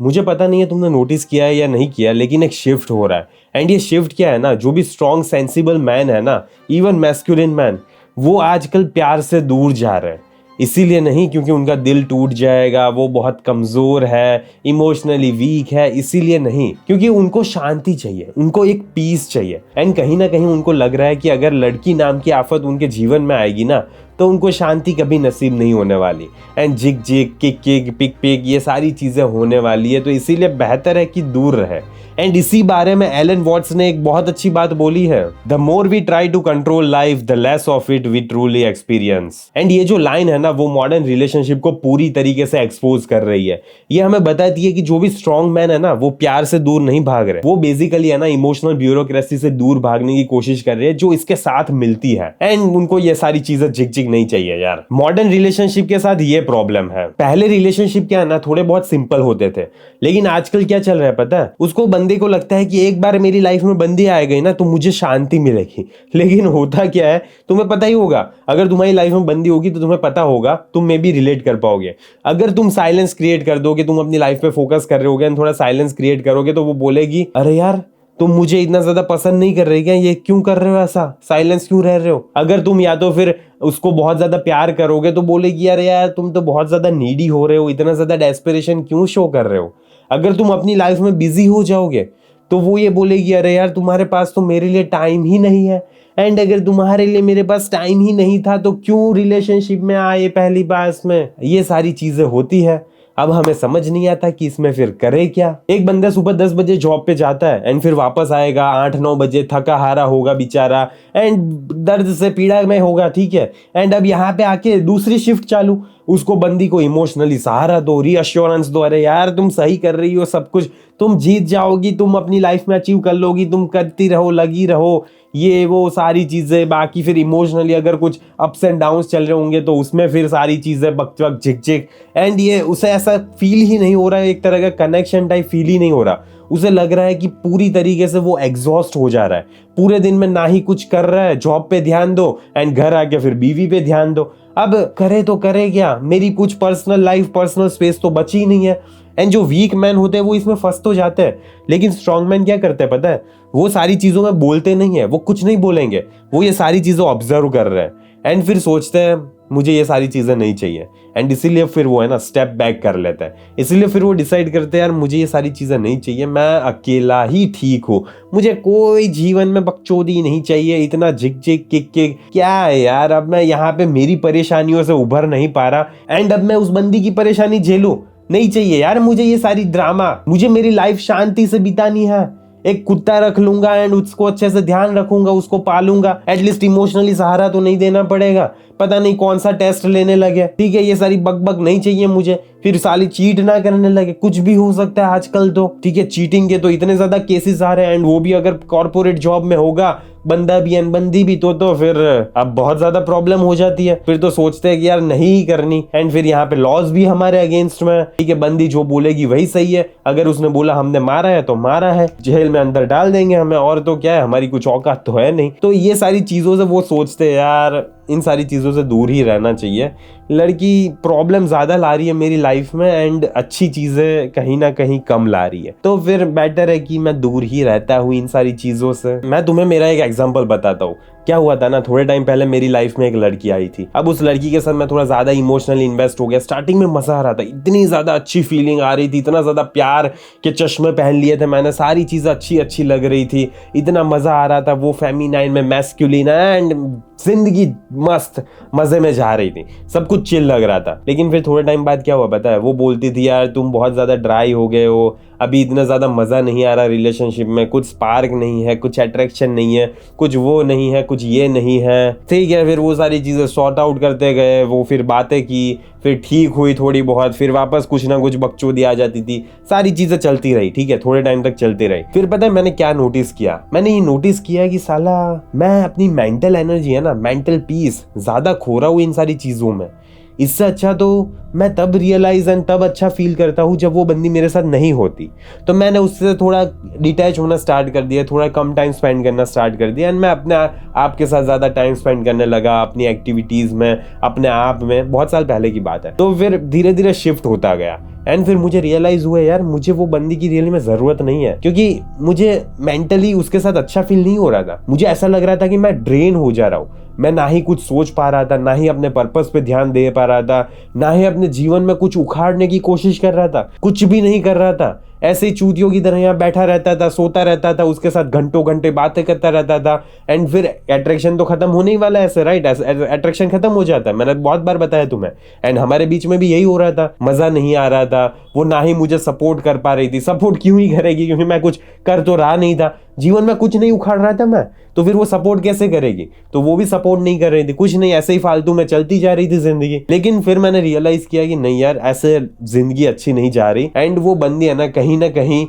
मुझे पता नहीं है तुमने नोटिस किया है या नहीं किया, लेकिन एक शिफ्ट हो रहा है। एंड ये शिफ्ट क्या है ना, जो भी स्ट्रॉन्ग सेंसिबल मैन है ना, इवन मैस्कुलिन मैन, वो आजकल प्यार से दूर जा रहे हैं। इसीलिए नहीं क्योंकि उनका दिल टूट जाएगा, वो बहुत कमजोर है, इमोशनली वीक है, इसीलिए नहीं, क्योंकि उनको शांति चाहिए, उनको एक पीस चाहिए। एंड कहीं ना कहीं उनको लग रहा है कि अगर लड़की नाम की आफत उनके जीवन में आएगी ना, तो उनको शांति कभी नसीब नहीं होने वाली। एंड जिग जिग किक किक पिक पिक ये सारी चीजें होने वाली है, तो इसीलिए बेहतर है कि दूर रहे। एंड इसी बारे में एलन वॉट्स ने एक बहुत अच्छी बात बोली है, the more we try to control life the less of it we truly experience. And ये जो लाइन है ना, वो मॉडर्न रिलेशनशिप को पूरी तरीके से एक्सपोज कर रही है। ये हमें बताती है कि जो भी स्ट्रॉन्ग मैन है ना, वो प्यार से दूर नहीं भाग रहे, वो बेसिकली है ना इमोशनल ब्यूरोक्रेसी से दूर भागने की कोशिश कर रहे हैं, जो इसके साथ मिलती है। एंड उनको ये सारी चीजें झिक झिक नहीं चाहिए यार। मॉडर्न रिलेशनशिप के साथ ये प्रॉब्लम है। पहले रिलेशनशिप क्या है ना, थोड़े बहुत सिंपल होते थे, लेकिन आजकल क्या चल रहा है पता है, उसको बंदे को लगता है कि एक बार मेरी लाइफ में बंदी आ गई ना तो मुझे शांति मिलेगी। लेकिन होता क्या है, तुम्हें पता ही होगा, अगर तुम्हारी लाइफ में बंदी होगी तो तुम्हें पता होगा, तुम मे भी रिलेट कर पाओगे। अगर तुम साइलेंस क्रिएट कर दोगे, तुम अपनी लाइफ पे फोकस कर रहे होगे, थोड़ा साइलेंस क्रिएट करोगे, तो वो बोलेगी अरे यार तुम मुझे इतना ज्यादा पसंद नहीं कर रहे क्या, ये क्यों कर रहे हो, ऐसा साइलेंस क्यों रह रहे हो। अगर तुम या तो फिर उसको बहुत ज्यादा प्यार करोगे तो बोलेगी अरे यार तुम तो बहुत ज्यादा नीडी हो रहे हो, इतना ज्यादा डेस्पिरेशन क्यों शो कर रहे हो। अगर तुम अपनी लाइफ में बिजी हो जाओगे तो वो ये बोलेगी अरे यार तुम्हारे पास तो मेरे लिए टाइम ही नहीं है। एंड अगर तुम्हारे लिए मेरे पास टाइम ही नहीं था तो क्यों रिलेशनशिप में आए पहली बार में। ये सारी चीजें होती है। अब हमें समझ नहीं आता कि इसमें फिर करे क्या। एक बंदा सुबह 10 बजे जॉब पे जाता है एंड फिर वापस आएगा 8-9 बजे, थका हारा होगा बेचारा एंड दर्द से पीड़ा में होगा, ठीक है। एंड अब यहाँ पे आके दूसरी शिफ्ट चालू, उसको बंदी को इमोशनली सहारा दो, रीअश्योरेंस दो, अरे यार तुम सही कर रही हो, सब कुछ तुम जीत जाओगी, तुम अपनी लाइफ में अचीव कर लोगी, तुम करती रहो, लगी रहो, ये वो सारी चीजें। बाकी फिर इमोशनली अगर कुछ अप्स एंड डाउन्स चल रहे होंगे तो उसमें फिर सारी चीजें बकचक झिक झिक। एंड ये उसे ऐसा फील ही नहीं हो रहा है, एक तरह का कनेक्शन टाइप फील ही नहीं हो रहा। उसे लग रहा है कि पूरी तरीके से वो एग्जॉस्ट हो जा रहा है, पूरे दिन में ना ही कुछ कर रहा है, जॉब पे ध्यान दो एंड घर आके फिर बीवी पे ध्यान दो। अब करे तो करे क्या, मेरी कुछ पर्सनल लाइफ, पर्सनल स्पेस तो बची ही नहीं है। एंड जो वीक मैन होते हैं वो इसमें फंस तो जाते हैं, लेकिन स्ट्रॉन्ग मैन क्या करते हैं पता है, वो सारी चीजों में बोलते नहीं है, वो कुछ नहीं बोलेंगे, वो ये सारी चीजें ऑब्जर्व कर रहे हैं एंड फिर सोचते हैं मुझे ये सारी चीजें नहीं चाहिए। एंड इसीलिए फिर वो है ना स्टेप बैक कर लेता है। इसीलिए फिर वो डिसाइड करते हैं यार मुझे ये सारी चीजें नहीं चाहिए, मैं अकेला ही ठीक हूँ, मुझे कोई जीवन में बकचोदी नहीं चाहिए, इतना झिक झिक किक किक क्या है यार, अब मैं यहाँ पे मेरी परेशानियों से उभर नहीं पा रहा एंड अब मैं उस बंदी की परेशानी झेलूं, नहीं चाहिए यार मुझे ये सारी ड्रामा, मुझे मेरी लाइफ शांति से बितानी है। एक कुत्ता रख लूंगा एंड उसको अच्छे से ध्यान रखूंगा, उसको पालूंगा, एटलीस्ट इमोशनली सहारा तो नहीं देना पड़ेगा, पता नहीं कौन सा टेस्ट लेने लगे, ठीक है। ये सारी बक नहीं चाहिए मुझे, फिर साली चीट ना करने लगे, कुछ भी हो सकता है आजकल तो, ठीक है। चीटिंग के तो इतने ज्यादा केसेस आ रहे हैं एंड वो भी अगर कॉर्पोरेट जॉब में होगा, बंदा भी एंड बंदी भी, तो फिर अब बहुत ज्यादा प्रॉब्लम हो जाती है। फिर तो सोचते हैं कि यार नहीं ही करनी एंड फिर यहाँ पे लॉज भी हमारे अगेंस्ट में, ठीक है। बंदी जो बोलेगी वही सही है, अगर उसने बोला हमने मारा है तो मारा है, जेल में अंदर डाल देंगे हमें, और तो क्या है, हमारी कुछ औकात तो है नहीं। तो ये सारी चीजों से वो सोचते हैं यार इन सारी चीजों से दूर ही रहना चाहिए। लड़की प्रॉब्लम ज्यादा ला रही है मेरी लाइफ में एंड अच्छी चीजें कहीं ना कहीं कम ला रही है, तो फिर बेटर है कि मैं दूर ही रहता हूँ इन सारी चीजों से। मैं तुम्हें मेरा एक एग्जांपल बताता हूँ। क्या हुआ था ना, थोड़े टाइम पहले मेरी लाइफ में एक लड़की आई थी। अब उस लड़की के साथ मैं थोड़ा ज्यादा इमोशनली इन्वेस्ट हो गया। स्टार्टिंग में मजा आ रहा था, इतनी ज्यादा अच्छी फीलिंग आ रही थी, इतना ज्यादा प्यार के चश्मे पहन लिए थे मैंने, सारी चीजें अच्छी अच्छी लग रही थी, इतना मजा आ रहा था, वो फेमिनाइन में मैस्कुलिन एंड जिंदगी मस्त मजे में जा रही थी, सब कुछ चिल लग रहा था। लेकिन फिर थोड़े टाइम बाद क्या हुआ पता है, वो बोलती थी यार तुम बहुत ज्यादा ड्राई हो गए हो, अभी इतना ज्यादा मजा नहीं आ रहा रिलेशनशिप में, कुछ स्पार्क नहीं है, कुछ अट्रैक्शन नहीं है, कुछ वो नहीं है, कुछ ये नहीं है, ठीक है। फिर वो सारी चीजें सॉर्ट आउट करते गए, वो फिर बातें की, फिर ठीक हुई थोड़ी बहुत, फिर वापस कुछ ना कुछ बकचोदी आ जाती थी, सारी चीजें चलती रही, ठीक है, थोड़े टाइम तक चलती रही। फिर पता है मैंने क्या नोटिस किया, मैंने ये नोटिस किया कि साला मैं अपनी मेंटल एनर्जी है ना, मेंटल पीस ज्यादा खो रहा हूँ इन सारी चीजों में। इससे अच्छा तो मैं तब रियलाइज एंड तब अच्छा फील करता हूँ जब वो बंदी मेरे साथ नहीं होती। तो मैंने उससे थोड़ा डिटैच होना स्टार्ट कर दिया, थोड़ा कम टाइम स्पेंड करना स्टार्ट कर दिया एंड मैं अपने आप के साथ ज़्यादा टाइम स्पेंड करने लगा, अपनी एक्टिविटीज़ में, अपने आप में। बहुत साल पहले की बात है। तो फिर धीरे धीरे शिफ्ट होता गया एंड फिर मुझे रियलाइज हुआ यार मुझे वो बंदी की रियली में जरूरत नहीं है, क्योंकि मुझे मेंटली उसके साथ अच्छा फील नहीं हो रहा था। मुझे ऐसा लग रहा था कि मैं ड्रेन हो जा रहा हूँ। मैं ना ही कुछ सोच पा रहा था, ना ही अपने पर्पस पे ध्यान दे पा रहा था, ना ही अपने जीवन में कुछ उखाड़ने की कोशिश कर रहा था, कुछ भी नहीं कर रहा था। ऐसे ही चूतियों की तरह यहाँ बैठा रहता था, सोता रहता था, उसके साथ घंटों घंटे बातें करता रहता था। एंड फिर अट्रैक्शन तो खत्म होने ही वाला है ऐसे, राइट? अट्रैक्शन खत्म हो जाता है, मैंने बहुत बार बताया तुम्हें। एंड हमारे बीच में भी यही हो रहा था, मजा नहीं आ रहा था। वो ना ही मुझे सपोर्ट कर पा रही थी। सपोर्ट क्यों ही करेगी, क्योंकि मैं कुछ कर तो रहा नहीं था, जीवन में कुछ नहीं उखाड़ रहा था मैं, तो फिर वो सपोर्ट कैसे करेगी? तो वो भी सपोर्ट नहीं कर रही थी, कुछ नहीं, ऐसे ही फालतू में चलती जा रही थी जिंदगी। लेकिन फिर मैंने रियलाइज किया कि नहीं यार, ऐसे जिंदगी अच्छी नहीं जा रही। एंड वो बंदी है ना कहीं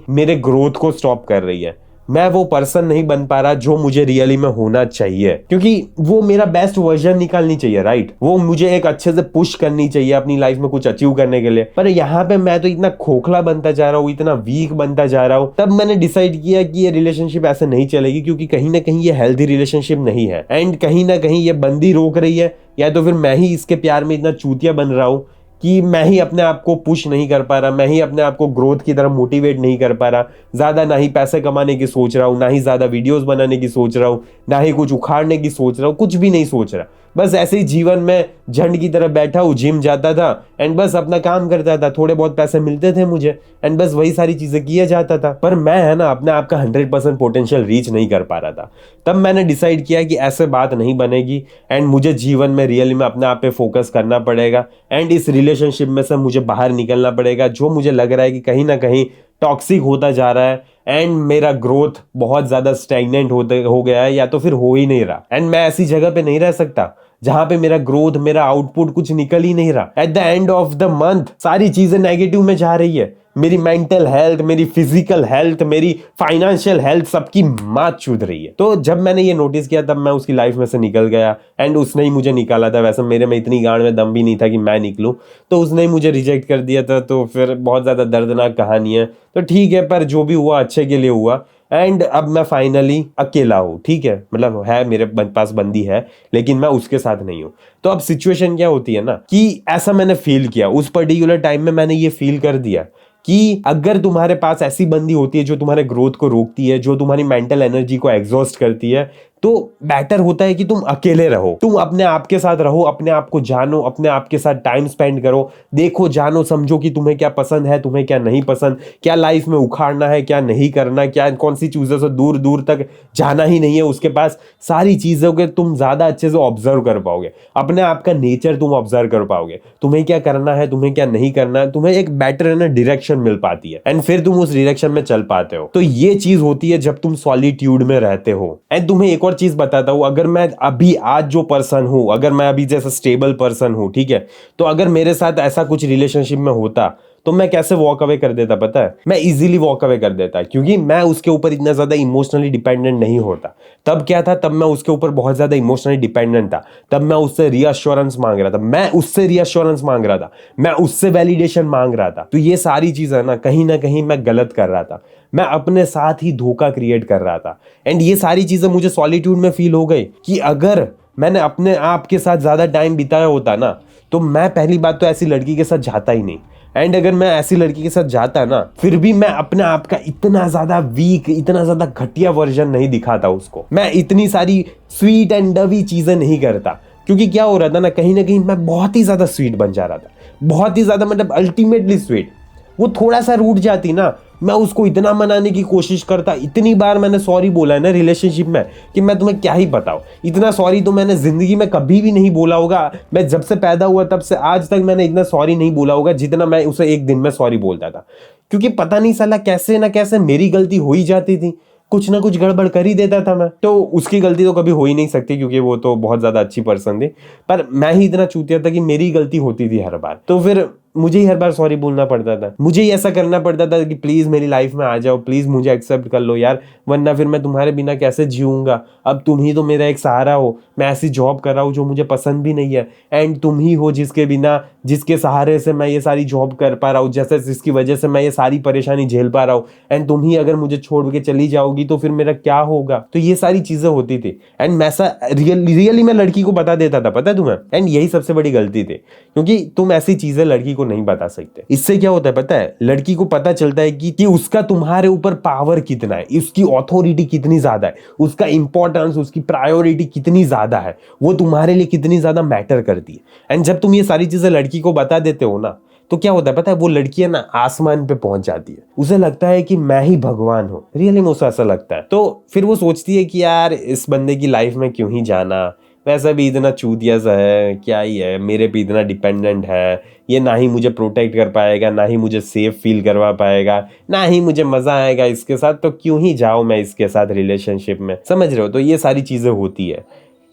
मेरे ग्रोथ को स्टॉप कर रही है। मैं वो पर्सन नहीं बन पा रहा जो मुझे रियली में होना चाहिए, क्योंकि वो मेरा बेस्ट वर्जन निकालनी चाहिए, राइट? वो मुझे एक अच्छे से पुश करनी चाहिए अपनी लाइफ में कुछ अचीव करने के लिए। पर यहाँ पे मैं तो इतना खोखला बनता जा रहा हूँ, इतना वीक बनता जा रहा हूँ। तब मैंने डिसाइड किया कि ये रिलेशनशिप ऐसे नहीं चलेगी, क्योंकि कहीं ना कहीं ये हेल्दी रिलेशनशिप नहीं है। एंड कहीं ना कहीं ये बंदी रोक रही है, या तो फिर मैं ही इसके प्यार में इतना चूतिया बन रहा हूँ कि मैं ही अपने आप को पुश नहीं कर पा रहा, मैं ही अपने आप को ग्रोथ की तरफ मोटिवेट नहीं कर पा रहा। ज्यादा ना ही पैसे कमाने की सोच रहा हूँ, ना ही ज्यादा वीडियोस बनाने की सोच रहा हूँ, ना ही कुछ उखाड़ने की सोच रहा हूँ, कुछ भी नहीं सोच रहा। बस ऐसे ही जीवन में झंड की तरह बैठा हूँ, जिम जाता था एंड बस अपना काम करता था, थोड़े बहुत पैसे मिलते थे मुझे एंड बस वही सारी चीजें किया जाता था। पर मैं है ना अपने आप का 100% पोटेंशियल रीच नहीं कर पा रहा था। तब मैंने डिसाइड किया कि ऐसे बात नहीं बनेगी एंड मुझे जीवन में रियली में अपने आप पे फोकस करना पड़ेगा एंड इस रिलेशनशिप में से मुझे बाहर निकलना पड़ेगा, जो मुझे लग रहा है कि कहीं ना कहीं टॉक्सिक होता जा रहा है एंड मेरा ग्रोथ बहुत ज्यादा स्टैग्नेंट हो गया है, या तो फिर हो ही नहीं रहा। एंड मैं ऐसी जगह पे नहीं रह सकता जहां पे मेरा ग्रोथ, मेरा आउटपुट कुछ निकल ही नहीं रहा। At the end of the month सारी चीजें नेगेटिव में जा रही है। मेरी मेंटल हेल्थ, मेरी फिजिकल हेल्थ, मेरी फाइनेंशियल हेल्थ सबकी मात चूद रही है। तो जब मैंने ये नोटिस किया तब मैं उसकी लाइफ में से निकल गया एंड उसने ही मुझे निकाला था। वैसे मेरे में इतनी गांड में दम भी नहीं था कि मैं निकलूं, तो उसने ही मुझे रिजेक्ट कर दिया था। तो फिर बहुत ज्यादा दर्दनाक कहानी है। तो ठीक है, पर जो भी हुआ अच्छे के लिए हुआ एंड अब मैं फाइनली अकेला हूँ। ठीक है, मतलब है मेरे पास बंदी है, लेकिन मैं उसके साथ नहीं हूँ। तो अब सिचुएशन क्या होती है ना कि ऐसा मैंने फील किया उस पर्टिकुलर टाइम में, मैंने ये फील कर दिया कि अगर तुम्हारे पास ऐसी बंदी होती है जो तुम्हारे ग्रोथ को रोकती है, जो तुम्हारी मेंटल एनर्जी को एग्जॉस्ट करती है, तो बेटर होता है कि तुम अकेले रहो। तुम अपने आप के साथ रहो, अपने आप को जानो, अपने आप के साथ टाइम स्पेंड करो, देखो, जानो, समझो कि तुम्हें क्या पसंद है, तुम्हें क्या नहीं पसंद, क्या लाइफ में उखाड़ना है, क्या नहीं करना, क्या कौन सी चीजों से दूर दूर तक जाना ही नहीं है उसके पास। सारी चीजों के तुम ज्यादा अच्छे से ऑब्जर्व कर पाओगे, अपने आप का नेचर तुम ऑब्जर्व कर पाओगे, तुम्हें क्या करना है, तुम्हें क्या नहीं करना है, तुम्हें एक बेटर ना डायरेक्शन मिल पाती है एंड फिर तुम उस डायरेक्शन में चल पाते हो। तो ये चीज होती है जब तुम सॉलिट्यूड में रहते हो। एंड तुम्हें एक और चीज बताता हूं, अगर मैं अभी आज जो पर्सन हूं, अगर मैं अभी जैसा स्टेबल पर्सन हूं, ठीक है, तो अगर मेरे साथ ऐसा कुछ रिलेशनशिप में होता तो मैं कैसे वॉक अवे कर देता पता है? मैं इजीली वॉक अवे कर देता, क्योंकि मैं उसके ऊपर इतना ज्यादा इमोशनली डिपेंडेंट नहीं होता। तब क्या था, तब मैं उसके ऊपर बहुत ज्यादा इमोशनली डिपेंडेंट था। तब मैं उससे रीअश्योरेंस मांग रहा था, मैं उससे रीअश्योरेंस मांग रहा था, मैं उससे वैलिडेशन मांग रहा था। तो ये सारी चीजें ना कहीं मैं गलत कर रहा था, मैं अपने साथ ही धोखा क्रिएट कर रहा था। एंड ये सारी चीजें मुझे सॉलिट्यूड में फील हो गई कि अगर मैंने अपने आप के साथ ज्यादा टाइम बिताया होता ना, तो मैं पहली बात तो ऐसी लड़की के साथ जाता ही नहीं। एंड अगर मैं ऐसी लड़की के साथ जाता ना, फिर भी मैं अपने आप का इतना ज्यादा वीक, इतना ज्यादा घटिया वर्जन नहीं दिखाता उसको, मैं इतनी सारी स्वीट एंड डवी चीजें नहीं करता। क्योंकि क्या हो रहा था ना कहीं मैं बहुत ही ज्यादा स्वीट बन जा रहा था, बहुत ही ज्यादा, मतलब अल्टीमेटली स्वीट। वो थोड़ा सा रूठ जाती ना, मैं उसको इतना मनाने की कोशिश करता। इतनी बार मैंने सॉरी बोला है ना रिलेशनशिप में कि मैं तुम्हें क्या ही बताऊं। इतना सॉरी तो मैंने जिंदगी में कभी भी नहीं बोला होगा। मैं जब से पैदा हुआ तब से आज तक मैंने इतना सॉरी नहीं बोला होगा जितना मैं उसे एक दिन में सॉरी बोलता था। क्योंकि पता नहीं साला कैसे ना कैसे मेरी गलती हो ही जाती थी, कुछ ना कुछ गड़बड़ कर ही देता था मैं। तो उसकी गलती तो कभी हो ही नहीं सकती, क्योंकि वो तो बहुत ज्यादा अच्छी पर्सन थी। पर मैं ही इतना चूतिया था कि मेरी गलती होती थी हर बार। तो फिर मुझे ही हर बार सॉरी बोलना पड़ता था, मुझे ही ऐसा करना पड़ता था कि प्लीज मेरी लाइफ में आ जाओ, प्लीज मुझे एक्सेप्ट कर लो यार, वरना फिर मैं तुम्हारे बिना कैसे जीऊंगा। अब तुम ही तो मेरा एक सहारा हो। मैं ऐसी जॉब कर रहा हूँ जो मुझे पसंद भी नहीं है, एंड तुम ही हो जिसके बिना, जिसके सहारे से मैं ये सारी जॉब कर पा रहा हूँ, जैसे जिसकी वजह से मैं ये सारी परेशानी झेल पा रहा हूँ। एंड तुम ही अगर मुझे छोड़ के चली जाओगी तो फिर मेरा क्या होगा? तो ये सारी चीजें होती थी। एंड मैं ऐसा रियली मैं लड़की को बता देता था, पता है तुम्हें। एंड यही सबसे बड़ी गलती थी, क्योंकि तुम ऐसी चीजें लड़की को नहीं बता सकते। इससे क्या होता है पता है, लड़की को पता चलता है कि उसका तुम्हारे ऊपर पावर कितना है, उसकी ऑथोरिटी कितनी ज्यादा है, उसका इंपॉर्टेंस, उसकी प्रायोरिटी कितनी ज्यादा है, वो तुम्हारे लिए कितनी ज्यादा मैटर करती है। एंड जब तुम ये सारी चीजें लड़की को बता देते हो ना, तो क्या होता है पता है, वो लड़की है ना आसमान पे पहुंच जाती है। उसे लगता है कि मैं ही भगवान हूँ, रियली में उसे ऐसा लगता है। तो फिर वो सोचती है कि यार इस बंदे की लाइफ में क्यों ही जाना, वैसा भी इतना चूतिया सा है, क्या ही है, मेरे पे इतना डिपेंडेंट है, ये ना ही मुझे प्रोटेक्ट कर पाएगा, ना ही मुझे सेफ फील करवा पाएगा, ना ही मुझे मजा आएगा इसके साथ, तो क्यों ही जाऊं मैं इसके साथ रिलेशनशिप में, समझ रहे हो। तो ये सारी चीजें होती है।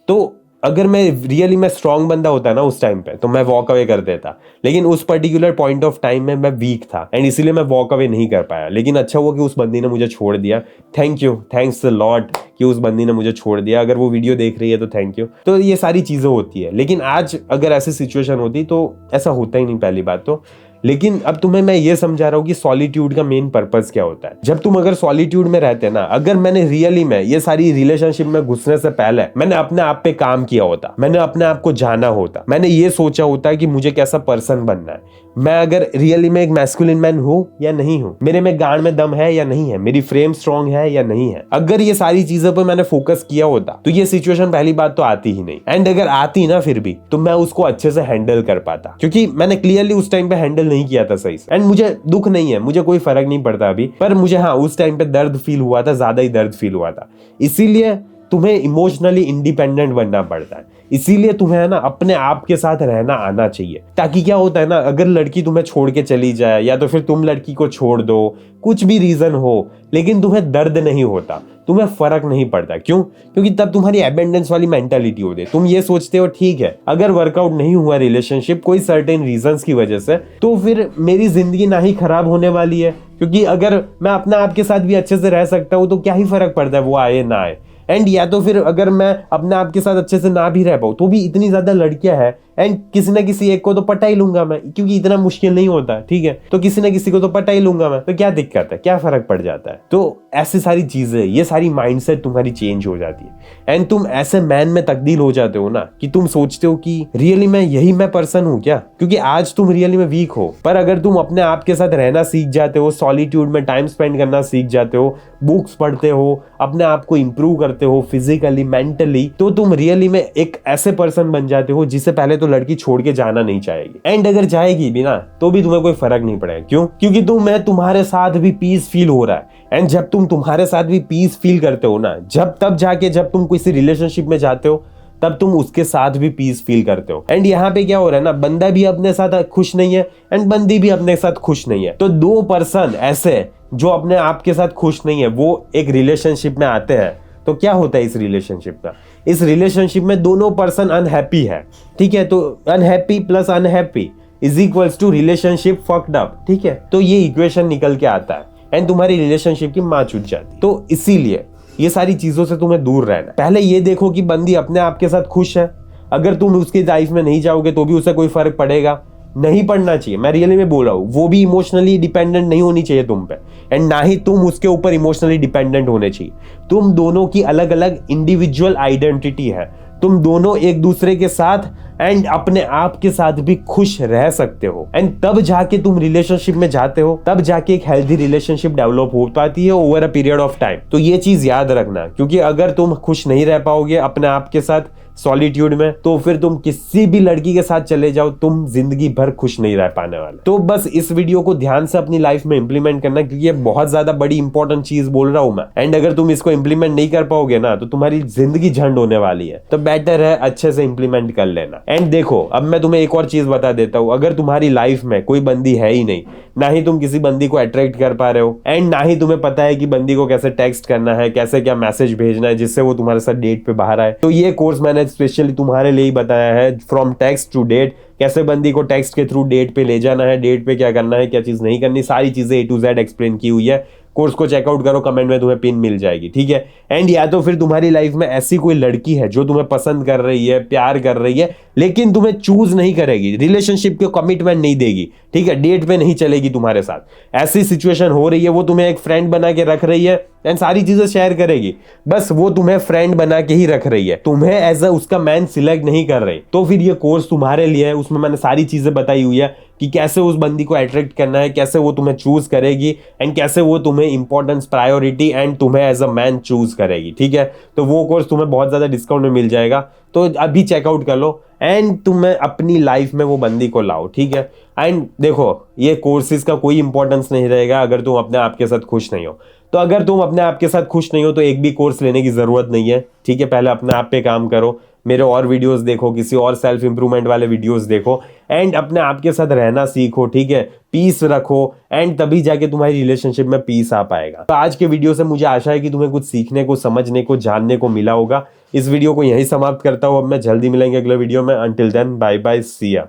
तो अगर मैं रियली में स्ट्रांग बंदा होता ना उस टाइम पे, तो मैं वॉक अवे कर देता। लेकिन उस पर्टिकुलर पॉइंट ऑफ टाइम में मैं वीक था एंड इसीलिए मैं वॉक अवे नहीं कर पाया। लेकिन अच्छा हुआ कि उस बंदी ने मुझे छोड़ दिया। Thank you, thanks the Lord कि उस बंदी ने मुझे छोड़ दिया। अगर वो वीडियो देख रही है तो थैंक यू। तो ये सारी चीजें होती है। लेकिन आज अगर ऐसी सिचुएशन होती तो ऐसा होता ही नहीं, पहली बात तो। लेकिन अब तुम्हें मैं ये समझा रहा हूँ कि सॉलिट्यूड का मेन पर्पस क्या होता है। जब तुम अगर सॉलिट्यूड में रहते ना, अगर मैंने रियली में ये सारी रिलेशनशिप में घुसने से पहले मैंने अपने आप पे काम किया होता, मैंने अपने आप को जाना होता, मैंने ये सोचा होता कि मुझे कैसा पर्सन बनना है, मैं अगर रियली में एक मैस्कुलिन मैन हूं या नहीं हूं, मेरे में गांड में दम है या नहीं है, मेरी फ्रेम स्ट्रांग है या नहीं है, अगर ये सारी चीजों पर मैंने फोकस किया होता तो ये सिचुएशन पहली बात तो आती ही नहीं। एंड अगर आती ना फिर भी, तो मैं उसको अच्छे से हैंडल कर पाता, क्योंकि मैंने क्लियरली उस टाइम पे हैंडल नहीं किया था सही से। एंड मुझे दुख नहीं है, मुझे कोई फर्क नहीं पड़ता अभी, पर मुझे हाँ उस टाइम पे दर्द फील हुआ था, ज्यादा ही दर्द फील हुआ था। इसीलिए तुम्हें इमोशनली इंडिपेंडेंट बनना पड़ता है। इसीलिए तुम्हें है ना अपने आप के साथ रहना आना चाहिए। ताकि क्या होता है ना, अगर लड़की तुम्हें छोड़ के चली जाए या तो फिर तुम लड़की को छोड़ दो, कुछ भी रीजन हो, लेकिन तुम्हें दर्द नहीं होता, तुम्हें फर्क नहीं पड़ता। क्यों? क्योंकि तब तुम्हारी एबेंडेंस वाली मेंटालिटी होती है। तुम ये सोचते हो ठीक है, अगर वर्कआउट नहीं हुआ रिलेशनशिप कोई सर्टेन रीजंस की वजह से, तो फिर मेरी जिंदगी ना ही खराब होने वाली है, क्योंकि अगर मैं अपने आप के साथ भी अच्छे से रह सकता हूँ तो क्या ही फर्क पड़ता है वो आए ना आए। एंड या तो फिर अगर मैं अपने आप के साथ अच्छे से ना भी रह पाऊँ तो भी इतनी ज्यादा लड़कियां हैं एंड किसी ना किसी एक को तो पटा ही लूंगा मैं, क्योंकि इतना मुश्किल नहीं होता, ठीक है। तो किसी ना किसी को तो पटा ही लूंगा मैं, तो क्या दिक्कत है, क्या फर्क पड़ जाता है। तो ऐसी सारी चीजें, ये सारी माइंडसेट तुम्हारी चेंज हो जाती है एंड तुम ऐसे मैन में तब्दील हो जाते हो ना कि तुम सोचते हो कि रियली में यही मैं पर्सन हूँ क्या। क्योंकि आज तुम रियली में वीक हो, पर अगर तुम अपने आप के साथ रहना सीख जाते हो, सॉलिट्यूड में टाइम स्पेंड करना सीख जाते हो, बुक्स पढ़ते हो, अपने आप को इंप्रूव करते हो फिजिकली मेंटली, तो तुम रियली में एक ऐसे पर्सन बन जाते हो जिसे पहले तो लड़की छोड़ के जाना नहीं चाहेगी। एंड अगर जाएगी भी ना तो भी तुम्हें कोई फर्क नहीं पड़ेगा। क्यों? क्योंकि तुम्हारे साथ भी पीस फील हो रहा है। एंड जब तुम तुम्हारे साथ भी पीस फील करते हो ना, जब तुम किसी रिलेशनशिप में जाते हो, तब तुम उसके साथ भी पीस फील करते हो। एंड यहाँ पे क्या हो रहा है ना, बंदा भी अपने साथ खुश नहीं है एंड बंदी भी अपने साथ खुश नहीं है। तो दो पर्सन ऐसे जो अपने आप के साथ खुश नहीं है, वो एक रिलेशनशिप में आते हैं, तो क्या होता है इस रिलेशनशिप का, इस रिलेशनशिप में दोनों पर्सन अनहैप्पी है, ठीक है। तो unhappy plus unhappy is equals to relationship fucked up, ठीक है। तो ये इक्वेशन निकल के आता है एंड तुम्हारी रिलेशनशिप की मां छूट जाती। तो इसीलिए ये सारी चीजों से तुम्हें दूर रहना। पहले ये देखो कि बंदी अपने आप के साथ खुश है, अगर तुम उसकी लाइफ में नहीं जाओगे तो भी उसे कोई फर्क पड़ेगा, नहीं पड़ना चाहिए। मैं रियली में बोल रहा हूँ, वो भी इमोशनली डिपेंडेंट नहीं होनी चाहिए तुम पे एंड ना ही तुम उसके ऊपर इमोशनली डिपेंडेंट होने चाहिए। तुम दोनों की अलग अलग इंडिविजुअल आइडेंटिटी है, तुम दोनों एक दूसरे के साथ एंड अपने आप के साथ भी खुश रह सकते हो एंड तब जाके तुम रिलेशनशिप में जाते हो, तब जाके एक हेल्दी रिलेशनशिप डेवलप हो पाती है over a period of time. तो ये चीज याद रखना, क्योंकि अगर तुम खुश नहीं रह पाओगे अपने आप के साथ सॉलिट्यूड में, तो फिर तुम किसी भी लड़की के साथ चले जाओ, तुम जिंदगी भर खुश नहीं रह पाने वाले। तो बस इस वीडियो को ध्यान से अपनी लाइफ में इंप्लीमेंट करना, क्योंकि ये बहुत ज्यादा बड़ी इंपॉर्टेंट चीज बोल रहा हूं मैं। एंड अगर तुम इसको इंप्लीमेंट नहीं कर पाओगे ना, तो तुम्हारी जिंदगी झंड होने वाली है। तो बेटर है अच्छे से इंप्लीमेंट कर लेना। एंड देखो, अब मैं तुम्हें एक और चीज बता देता हूँ, अगर तुम्हारी लाइफ में कोई बंदी है ही नहीं, ना ही तुम किसी बंदी को अट्रैक्ट कर पा रहे हो एंड ना ही तुम्हें पता है कि बंदी को कैसे टेक्स्ट करना है, कैसे क्या मैसेज भेजना है जिससे वो तुम्हारे साथ डेट पे बाहर आए, तो ये कोर्स मैंने स्पेशली तुम्हारे लिए ही बताया है, फ्रॉम टेक्स्ट टू डेट। कैसे बंदी को टेक्स्ट के थ्रू डेट पे ले जाना है, डेट पे क्या करना है, क्या चीज नहीं करनी, सारी चीजें A to Z एक्सप्लेन की हुई है। कोर्स को चेकआउट करो, कमेंट में तुम्हें पिन मिल जाएगी, ठीक है। एंड या तो फिर तुम्हारी लाइफ में ऐसी कोई लड़की है जो तुम्हें पसंद कर रही है, प्यार कर रही है, लेकिन तुम्हें चूज नहीं करेगी, रिलेशनशिप के कमिटमेंट नहीं देगी, ठीक है, डेट पे नहीं चलेगी तुम्हारे साथ, ऐसी सिचुएशन हो रही है, वो तुम्हें एक फ्रेंड बना के रख रही है एंड सारी चीजें शेयर करेगी, बस वो तुम्हें फ्रेंड बना के ही रख रही है, तुम्हें एज अ उसका मैन सिलेक्ट नहीं कर रही, तो फिर ये कोर्स तुम्हारे लिए है। उसमें मैंने सारी चीजें बताई हुई है, कि कैसे उस बंदी को अट्रैक्ट करना है, कैसे वो तुम्हें चूज करेगी एंड कैसे वो तुम्हें इंपॉर्टेंस, प्रायोरिटी एंड तुम्हें एज अ मैन चूज करेगी, ठीक है। तो वो कोर्स तुम्हें बहुत ज़्यादा डिस्काउंट में मिल जाएगा, तो अभी चेकआउट कर लो एंड तुम्हें अपनी लाइफ में वो बंदी को लाओ, ठीक है। एंड देखो, ये कोर्सेज का कोई इंपॉर्टेंस नहीं रहेगा अगर तुम अपने आप के साथ खुश नहीं हो। तो अगर तुम अपने आप के साथ खुश नहीं हो तो एक भी कोर्स लेने की जरूरत नहीं है, ठीक है। पहले अपने आप पे काम करो, मेरे और वीडियोस देखो, किसी और सेल्फ इंप्रूवमेंट वाले वीडियोस देखो एंड अपने आप के साथ रहना सीखो, ठीक है। पीस रखो एंड तभी जाके तुम्हारी रिलेशनशिप में पीस आ पाएगा। तो आज के वीडियो से मुझे आशा है कि तुम्हें कुछ सीखने को, समझने को, जानने को मिला होगा। इस वीडियो को यहीं समाप्त करता हूं, अब मैं जल्दी मिलेंगे अगले वीडियो में। अंटिल देन बाय बाय, सी या।